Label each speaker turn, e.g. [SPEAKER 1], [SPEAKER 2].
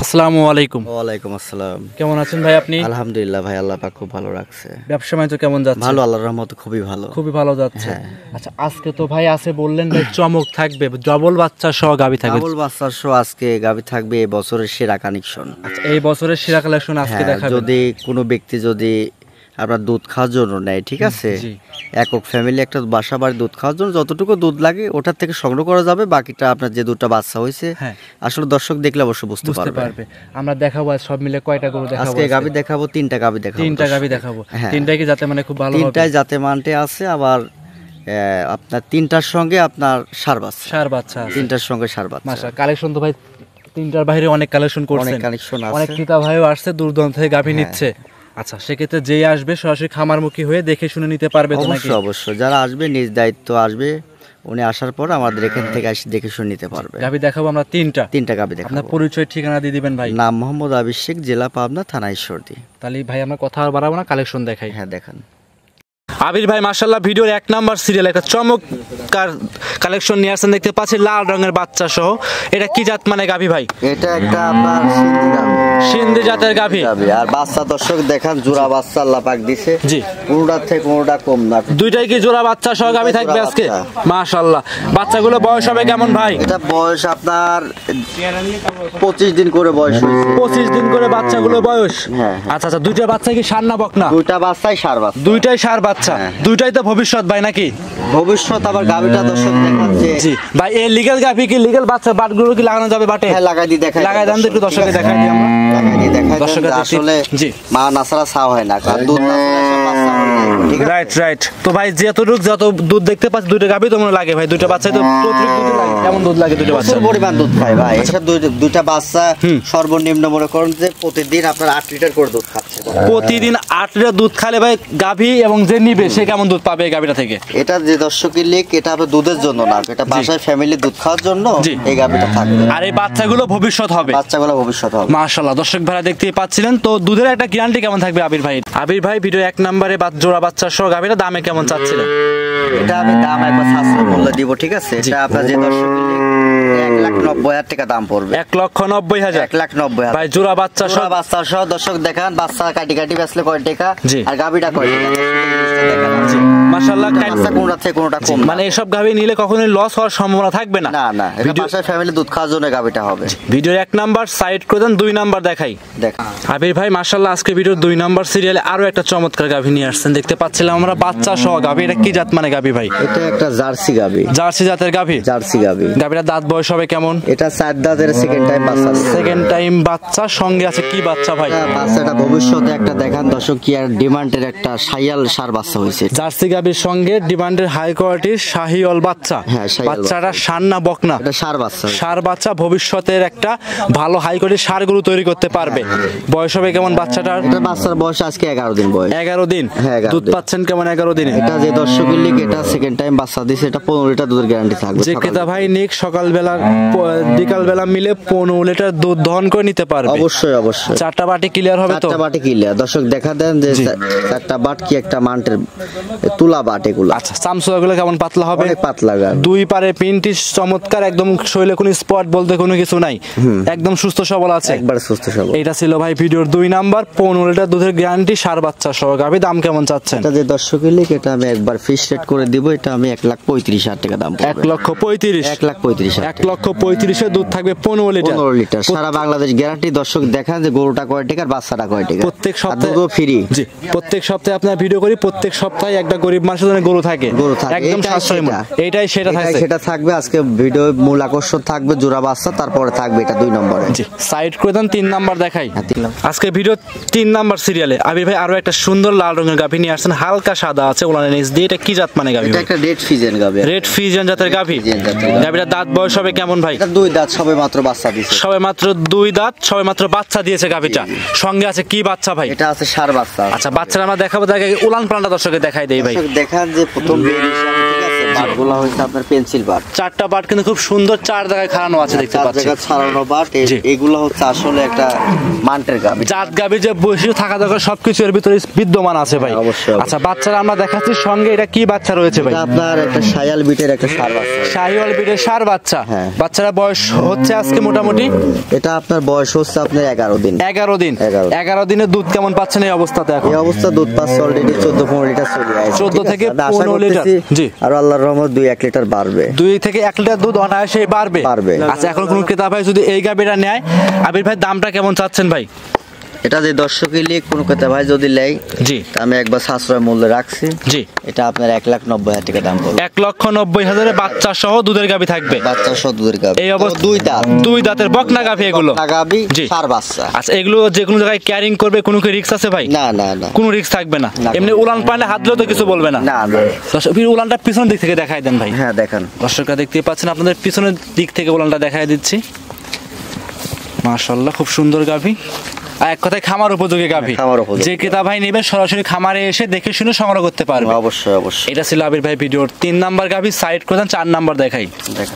[SPEAKER 1] আসসালামু আলাইকুম।
[SPEAKER 2] ওয়ালাইকুম আসসালাম।
[SPEAKER 1] কেমন আছেন ভাই আপনি?
[SPEAKER 2] আলহামদুলিল্লাহ ভাই, আল্লাহ পাক খুব ভালো রাখছে।
[SPEAKER 1] ব্যবসা বাণিজ্য কেমন যাচ্ছে?
[SPEAKER 2] ভালো, আল্লাহর রহমতে খুবই ভালো।
[SPEAKER 1] খুবই ভালো যাচ্ছে।
[SPEAKER 2] হ্যাঁ।
[SPEAKER 1] আচ্ছা, আজকে তো ভাই আছে বললেন ভাই চমক থাকবে, ডবল বাচ্চা সহ গাবি থাকবে।
[SPEAKER 2] ডাবল বাচ্চার শো আজকে গাবি থাকবে এই বছরের সেরা কানেকশন।
[SPEAKER 1] আচ্ছা, এই বছরের সেরা কালেকশন আজকে দেখাবেন।
[SPEAKER 2] যদি কোনো ব্যক্তি যদি আপনার দুধ খাওয়ার জন্য নেয়, ঠিক আছে,
[SPEAKER 1] জি।
[SPEAKER 2] একক ফ্যামিলি একটা বাসা বাড়ি দুধ খাওয়ার জন্য যতটুকু দুধ লাগে ওটার থেকে সংগ্রহ করা যাবে। বাকিটা আপনার যে দুধটা বাচ্চা হয়েছে,
[SPEAKER 1] হ্যাঁ।
[SPEAKER 2] আসলে দর্শক দেখলে অবশ্য বুঝতে
[SPEAKER 1] বুঝতে
[SPEAKER 2] পারবে।
[SPEAKER 1] পারবে। আমরা দেখাবো আজ সব মিলে কয়টা গরু দেখাবো?
[SPEAKER 2] আজকে গাবি দেখাবো, তিনটা গাবি দেখাবো।
[SPEAKER 1] তিনটা গাবি দেখাবো।
[SPEAKER 2] হ্যাঁ।
[SPEAKER 1] তিনটাই কি যাতে মানে খুব ভালো হবে?
[SPEAKER 2] তিনটায় জাতে মানটে আছে, আবার আপনার তিনটার সঙ্গে আপনার সার বাচ্চা।
[SPEAKER 1] সার বাচ্চা আছে।
[SPEAKER 2] তিনটার সঙ্গে সার বাচ্চা।
[SPEAKER 1] মাশা কালেকশন তো ভাই তিনটার বাইরে অনেক কালেকশন করছেন।
[SPEAKER 2] অনেক কালেকশন আছে।
[SPEAKER 1] অনেক ক্রেতা ভাইও আসছে দূর দূরান্ত থেকে গাভী নিচ্ছে। আচ্ছা, সেক্ষেত্রে যেই আসবে সরাসরি খামারমুখী হয়ে দেখে শুনে নিতে পারবে তো নাকি?
[SPEAKER 2] অবশ্যই অবশ্যই, যারা আসবে নিজ দায়িত্ব আসবে, উনি আসার পর আমাদের এখান থেকে এসে দেখে শুনে নিতে পারবে।
[SPEAKER 1] গাভী দেখাবো আমরা তিনটা
[SPEAKER 2] গাবি
[SPEAKER 1] আপনার
[SPEAKER 2] দেখাবো।
[SPEAKER 1] পরিচয় ঠিকানা দিয়ে দিবেন ভাই।
[SPEAKER 2] নাম মোহাম্মদ আবির শেখ, জেলা পাবনা, থানা ঈশ্বরদী।
[SPEAKER 1] তাহলে ভাই আমরা কথা আর বাড়াবো না, কালেকশন দেখাই।
[SPEAKER 2] হ্যাঁ দেখান।
[SPEAKER 1] আবির ভাই মাশাআল্লাহ ভিডিওর 1 নাম্বার সিরিয়াল একটা চমৎকার কালেকশন নিয়ে আসছেন, দেখতে পাচ্ছি লাল রঙের বাচ্চা সহ। এটা কি জাত মানে গাভী ভাই?
[SPEAKER 2] এটা একটা আপনার সিন্ধি গাবি।
[SPEAKER 1] সিন্ধি জাতের গাভী।
[SPEAKER 2] আর বাচ্চা দর্শক দেখান, জোড়া বাচ্চা আল্লাহ পাক দিছে।
[SPEAKER 1] জি।
[SPEAKER 2] কোনটার থেকে কোনটা কম না।
[SPEAKER 1] দুইটাই কি জোড়া বাচ্চা সহ গাভী থাকবে আজকে? মাশাআল্লাহ। বাচ্চাগুলো বয়স হবে কেমন ভাই?
[SPEAKER 2] এটা বয়স আপনার 25 দিন করে বয়স হয়েছে।
[SPEAKER 1] 25 দিন করে বাচ্চাগুলো বয়স।
[SPEAKER 2] হ্যাঁ।
[SPEAKER 1] আচ্ছা আচ্ছা, দুইটা বাচ্চা কি সার না বকনা?
[SPEAKER 2] দুইটা বাচ্চাই সার বাচ্চা।
[SPEAKER 1] দুইটাই সার বাচ্চা।
[SPEAKER 2] হ্যাঁ।
[SPEAKER 1] দুইটাই তো ভবিষ্যৎ ভাই নাকি?
[SPEAKER 2] ভবিষ্যৎ। আবার গাবিটা দর্শক দেখাচ্ছে।
[SPEAKER 1] জি ভাই, এই লিগ্যাল গাভী কি লিগ্যাল বাচ্চা বাটগুলো কি লাগানো যাবে বাটে?
[SPEAKER 2] হ্যাঁ, লাগাই দি দেখাই।
[SPEAKER 1] লাগাই দেন তো একটু দর্শককে দেখাই দিই আমরা।
[SPEAKER 2] লাগাই দি দেখাই।
[SPEAKER 1] দর্শকের
[SPEAKER 2] আসলে
[SPEAKER 1] জি।
[SPEAKER 2] মা নাছাড়া ছাও হয় না, কারণ দুধ না ছাড়া সব বাচ্চা হয় না। ঠিক আছে।
[SPEAKER 1] Right right. তো ভাই যত দুধ দেখতে পাচ্ছি, দুইটা গাভী তো মনে লাগে ভাই, দুইটা বাচ্চাই তো প্রচুর দুধ লাগে। কেমন দুধ লাগে দুইটা বাচ্চা?
[SPEAKER 2] প্রচুর পরিমাণ দুধ খায় ভাই। এসব দুইটা বাচ্চা সর্বনিম্ন মনে করেন যে প্রতিদিন আপনার 8 লিটার করে দুধ খাচ্ছে।
[SPEAKER 1] প্রতিদিন 8 লিটার দুধ খালে ভাই গাভী এবং যে নিবে সে কেমন দুধ পাবে এই গাভীটা থেকে?
[SPEAKER 2] এটা যে দর্শকের লিক, এটা হবে দুধের জন্য না, এটা বাসায় ফ্যামিলি দুধ খাওয়ার জন্য
[SPEAKER 1] জি।
[SPEAKER 2] এই গাভীটা থাকবে।
[SPEAKER 1] আর এই বাচ্চাগুলো ভবিষ্যৎ হবে।
[SPEAKER 2] বাচ্চাগুলো ভবিষ্যৎ হবে।
[SPEAKER 1] মাশাআল্লাহ, দর্শক ভাইরা দেখতেই পাচ্ছিলেন। তো দুধের একটা গ্যারান্টি কেমন থাকবে আবির ভাই? আবির ভাই ভিডিও 1 নম্বরে জোড়া বাচ্চা সহ গাভীটা দামে কেমন চাচ্ছিলেন?
[SPEAKER 2] এটা আমি দাম একবার সাশ্রয় মূল্যে দিব, ঠিক আছে। এটা আপনার যে দর্শকের লিক 1,90,000 টাকা দাম পড়বে।
[SPEAKER 1] 1,90,000।
[SPEAKER 2] 1,90,000
[SPEAKER 1] ভাই জোড়া বাচ্চা সহ।
[SPEAKER 2] জোড়া বাচ্চা সহ দর্শক দেখান, বাচ্চা কাটি কাটি বেচলে কয় টাকা
[SPEAKER 1] জি।
[SPEAKER 2] আর গাভীটা কয় টাকা দেখান।
[SPEAKER 1] মাশাআল্লাহ,
[SPEAKER 2] বাচ্চা কোনটা থেকে কোনটা কম
[SPEAKER 1] মানে এসব গাভী নিলে কখনোই লস হওয়ার সম্ভাবনা থাকবে না।
[SPEAKER 2] না না, এটা বাসায় ফ্যামিলি দুধ খাওয়ার জন্য গাভীটা হবে।
[SPEAKER 1] ভিডিওর 1 নাম্বার সাইড করে দেন, 2 নাম্বার দেখাই।
[SPEAKER 2] দেখান।
[SPEAKER 1] আবির ভাই মাশাআল্লাহ আজকে ভিডিওর 2 নাম্বার সিরিয়ালে আরো একটা চমৎকার গাভী নিয়ে আসছেন, দেখতে পাচ্ছিলাম আমরা বাচ্চা সহ গাভী। এটা কি জাত মানে গাভী ভাই?
[SPEAKER 2] এটা একটা জার্সি গাভী।
[SPEAKER 1] জার্সি জাতের গাভী।
[SPEAKER 2] জার্সি গাভী।
[SPEAKER 1] গাভীটার দাঁত বয়স হবে কেমন?
[SPEAKER 2] এটা 4 দাঁতের সেকেন্ড টাইম বাচ্চা।
[SPEAKER 1] সেকেন্ড টাইম বাচ্চা, সঙ্গে আছে কি বাচ্চা ভাই?
[SPEAKER 2] বাচ্চাটা ভবিষ্যতে একটা দেখান দর্শক, কি আর ডিমান্ডের একটা শাহিয়াল সার বাচ্চা হয়েছে।
[SPEAKER 1] জার্সি গাভীর সঙ্গে ডিমান্ডের হাই কোয়ালিটির শাহিওয়াল বাচ্চা।
[SPEAKER 2] হ্যাঁ, শাহিওয়াল
[SPEAKER 1] বাচ্চাটা সার না বকনা?
[SPEAKER 2] এটা সার বাচ্চা।
[SPEAKER 1] সার বাচ্চা, ভবিষ্যতের একটা ভালো হাই কোয়ালিটির সারগুলো তৈরি করতে পারবে। বয়স হবে কেমন বাচ্চাটার?
[SPEAKER 2] এটা বাচ্চার বয়স আজকে 11 দিন বয়স।
[SPEAKER 1] 11 দিন।
[SPEAKER 2] হ্যাঁ, 11
[SPEAKER 1] দুধ
[SPEAKER 2] দিন।
[SPEAKER 1] পাচ্ছেন কেমন 11 দিনে?
[SPEAKER 2] এটা যে দর্শকের লিগ, এটা সেকেন্ড টাইম বাচ্চা দিছে, এটা 15 লিটার দুধের গ্যারান্টি থাকবে।
[SPEAKER 1] যে ক্রেতা ভাই নিক সকালবেলা বিকালবেলা মিলে 15 লিটার দুধ দহন করে নিতে পারবে।
[SPEAKER 2] অবশ্যই অবশ্যই।
[SPEAKER 1] 4টা বাটি ক্লিয়ার হবে তো?
[SPEAKER 2] 4টা বাটি ক্লিয়ার। দর্শক দেখা দেন যে 4টা বাট কি একটা মান্টের তুলা বাট এগুলো।
[SPEAKER 1] আচ্ছা, চামচুয়াগুলো কেমন পাতলা হবে?
[SPEAKER 2] অনেক পাতলা গাছ।
[SPEAKER 1] দুই পারে পিনটি চমৎকার, একদম শরীরে কোনো স্পট বলতে কোনো কিছু নাই, একদম সুস্থ সবল আছে,
[SPEAKER 2] একবার সুস্থ সবল।
[SPEAKER 1] এটা ছিল ভাই ভিডিওর 2 নাম্বার 15 লিটার দুধের গ্যারান্টি সার বাচ্চা সহ গাভী। দাম কেমন চাচ্ছেন?
[SPEAKER 2] এটা যে দর্শকের লিগ, এটা আমি একবার ফিক্স রেট করে দিব। এটা আমি 1,35,000 টাকা দাম পড়বে।
[SPEAKER 1] 1,35,000।
[SPEAKER 2] 1,35,000।
[SPEAKER 1] 1,35,000 দুধ থাকবে 15 লিটার।
[SPEAKER 2] 15 লিটার সারা বাংলাদেশ গ্যারান্টি। দর্শক দেখান যে গরুটা কয় টাকা আর বাচ্চাটা কয় টাকা।
[SPEAKER 1] প্রত্যেক সপ্তাহে
[SPEAKER 2] ফ্রি।
[SPEAKER 1] জি, প্রত্যেক সপ্তাহে আপনার ভিডিও করি, প্রত্যেক সপ্তাহে একটা গরিব মানুষের জন্য গরু থাকে। একদম সাশ্রয়ী মূল্য। এইটাই সেটা থাকবে।
[SPEAKER 2] সেটা থাকবে আজকে ভিডিও মূল আকর্ষণ থাকবে জোড়া বাচ্চা, তারপরে থাকবে এটা 2 নম্বরে।
[SPEAKER 1] জি, সাইড করে দেন, 3 নাম্বার দেখাই। আজকে ভিডিও 3 নাম্বার সিরিয়ালে আবির ভাই আরো একটা সুন্দর লাল রঙের গাভী নিয়ে আসছেন, হালকা সাদা আছে ওলানের নিচ দিয়ে। এটা কি জাত মানে গাভী?
[SPEAKER 2] এটা একটা রেড ফিজেন গাভী।
[SPEAKER 1] রেড ফিজিয়ান জাতের গাভী। গাভীটার দাঁত বয়স হবে কেমন ভাই?
[SPEAKER 2] এটা 2 দাঁত, সবে মাত্র বাচ্চা দিয়েছে।
[SPEAKER 1] সবে মাত্র 2 দাঁত, সবে মাত্র বাচ্চা দিয়েছে গাভীটা। সঙ্গে আছে কি বাচ্চা ভাই?
[SPEAKER 2] এটা আছে সার বাচ্চা।
[SPEAKER 1] আচ্ছা, বাচ্চারা আমরা দেখাবো, উলান পালানটা দর্শকে দেখাই দেই ভাই।
[SPEAKER 2] দেখান যে প্রথম বের হিসাবে, ঠিক আছে, বাটগুলো হচ্ছে আপনার পেন্সিল বাট।
[SPEAKER 1] চারটা বাট কিন্তু খুব সুন্দর চার জায়গায় খাড়ানো আছে দেখতে
[SPEAKER 2] চার
[SPEAKER 1] পাচ্ছি।
[SPEAKER 2] জায়গা ছাড়ানো বাট।
[SPEAKER 1] জি।
[SPEAKER 2] এগুলো হচ্ছে আসলে একটা মান্টের গাভী।
[SPEAKER 1] জাত গাভী যে বৈশিষ্ট্য থাকা দরকার সবকিছু এর ভিতরে বিদ্যমান আছে ভাই।
[SPEAKER 2] অবশ্যই।
[SPEAKER 1] আচ্ছা বাচ্চারা আমরা দেখাচ্ছি, সঙ্গে এটা কি বাচ্চা রয়েছে ভাই?
[SPEAKER 2] এটা আপনার একটা শায়াল বিটের একটা সার বাচ্চা।
[SPEAKER 1] শাহিওয়াল ব্রিডের ষাঁড় বাচ্চা।
[SPEAKER 2] হ্যাঁ।
[SPEAKER 1] বাচ্চারা বয়স হচ্ছে আজকে মোটামুটি
[SPEAKER 2] এটা আপনার বয়স হচ্ছে আপনার 11 দিন।
[SPEAKER 1] 11 দিন।
[SPEAKER 2] 11
[SPEAKER 1] 11 দিনের দুধ কেমন পাচ্ছেন এই অবস্থাতে এখন?
[SPEAKER 2] এই অবস্থা দুধ পাচ্ছে অলরেডি 14-15 লিটার চলে আসছে।
[SPEAKER 1] 14 থেকে 15 লিটার। জি।
[SPEAKER 2] আর আল্লাহর রহমত 2-1 লিটার বাড়বে।
[SPEAKER 1] 2 থেকে 1 লিটার দুধ অনায়াসে বাড়বে।
[SPEAKER 2] বাড়বে।
[SPEAKER 1] আচ্ছা এখন কোন ক্রেতা ভাই যদি এই গাভীটা নেয়, আবির ভাই দামটা কেমন চাচ্ছেন ভাই?
[SPEAKER 2] এটা যে দর্শকের লিগ কোন কথা ভাই যদি লেয়,
[SPEAKER 1] জি
[SPEAKER 2] তা আমি একবার সাশ্রয় মূল্য রাখছি।
[SPEAKER 1] জি।
[SPEAKER 2] এটা আপনার 1,90,000 টাকা দাম পড়বে।
[SPEAKER 1] 1,90,000 বাচ্চা সহ দুধের গাভী থাকবে।
[SPEAKER 2] বাচ্চা সহ দুধের গাভী।
[SPEAKER 1] এই অবস্থা
[SPEAKER 2] দুই দাঁত।
[SPEAKER 1] দুই দাঁতের বকনা গাভী এগুলো।
[SPEAKER 2] বকনা গাভী,
[SPEAKER 1] জি।
[SPEAKER 2] সার বাচ্চা।
[SPEAKER 1] আচ্ছা এগুলো যে কোনো জায়গায় ক্যারিং করবে, কোনো কি রিস্ক আছে ভাই?
[SPEAKER 2] না না না।
[SPEAKER 1] কোনো রিস্ক থাকবে না।
[SPEAKER 2] না।
[SPEAKER 1] এমনি উলান পালে হাত দিলেও তো কিছু বলবে না।
[SPEAKER 2] না না।
[SPEAKER 1] দর্শক উলানটা পিছনের দিক থেকে দেখাই দেন ভাই।
[SPEAKER 2] হ্যাঁ দেখান।
[SPEAKER 1] দর্শকরা দেখতে পাচ্ছেন, আপনাদের পিছনের দিক থেকে উলানটা দেখাই দিচ্ছি। মাশাআল্লাহ খুব সুন্দর গাভী। আর এক কথায় খামার উপযোগী গাভী।
[SPEAKER 2] খামার উপযোগী।
[SPEAKER 1] যে ক্রেতা ভাই নেবেন সরাসরি খামারে এসে দেখে শুনে সংগ্রহ করতে পারবে।
[SPEAKER 2] অবশ্যই অবশ্যই।
[SPEAKER 1] এটা ছিল আবির ভাই ভিডিওর 3 নাম্বার গাভী। সাইড করে দেন, 4 নাম্বার দেখাই।
[SPEAKER 2] দেখান।